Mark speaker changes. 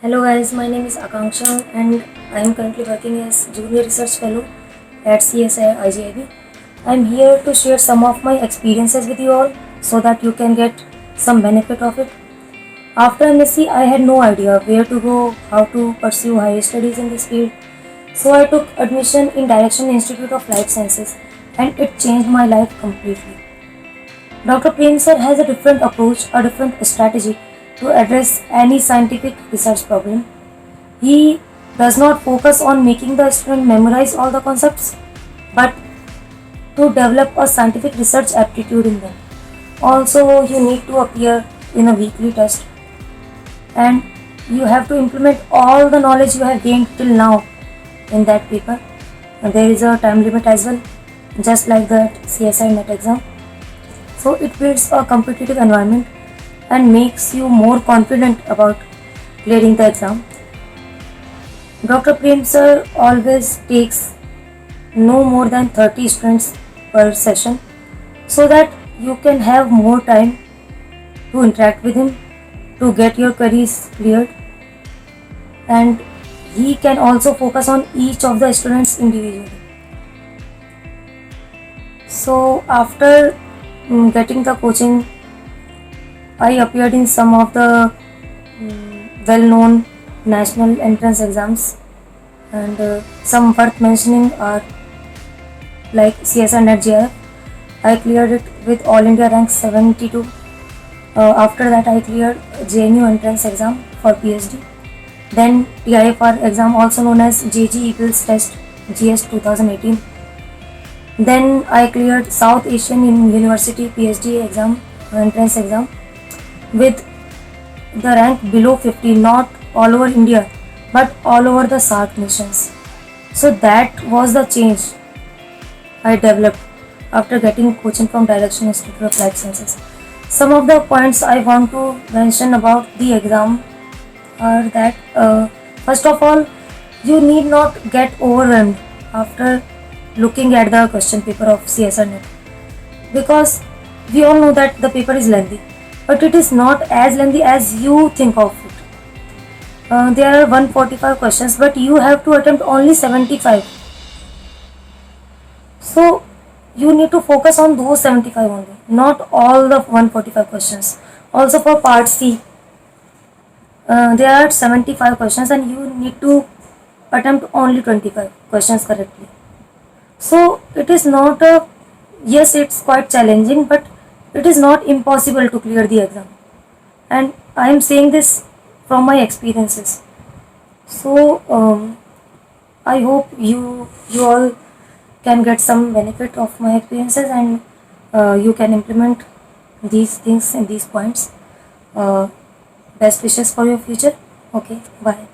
Speaker 1: Hello guys, my name is Akanksha and I am currently working as Junior Research Fellow at CSI IGIB. I am here to share some of my experiences with you all so that you can get some benefit of it. After MSc, I had no idea where to go, how to pursue higher studies in this field. So I took admission in Direction Institute of Life Sciences and it changed my life completely. Dr. Prem sir has a different approach, a different strategy to address any scientific research problem. He does not focus on making the student memorize all the concepts, but to develop a scientific research aptitude in them. Also, you need to appear in a weekly test and you have to implement all the knowledge you have gained till now in that paper. And there is a time limit as well, just like the CSI NET exam. So it builds a competitive environment and makes you more confident about clearing the exam. Dr. Prem sir always takes no more than 30 students per session so that you can have more time to interact with him, to get your queries cleared, and he can also focus on each of the students individually. So after getting the coaching, I appeared in some of the well-known national entrance exams, and some worth mentioning are like CSI NET JIF. I cleared it with All India rank 72. After that, I cleared JNU entrance exam for PhD. Then TIFR exam, also known as JG Eagles Test GS 2018. Then I cleared South Asian University PhD exam, entrance exam, with the rank below 50, not all over India, but all over the SAARC nations. So that was the change I developed after getting coaching from Direction Institute of Life Sciences. Some of the points I want to mention about the exam are that first of all, you need not get overwhelmed after looking at the question paper of CSI NET, because we all know that the paper is lengthy, but it is not as lengthy as you think of it. There are 145 questions, but you have to attempt only 75. So you need to focus on those 75 only, not all the 145 questions. Also for part C, there are 75 questions and you need to attempt only 25 questions correctly. So it is not a, yes, it's quite challenging, but it is not impossible to clear the exam. And I am saying this from my experiences. So I hope you all can get some benefit of my experiences, and you can implement these things and these points. Best wishes for your future. Okay, bye.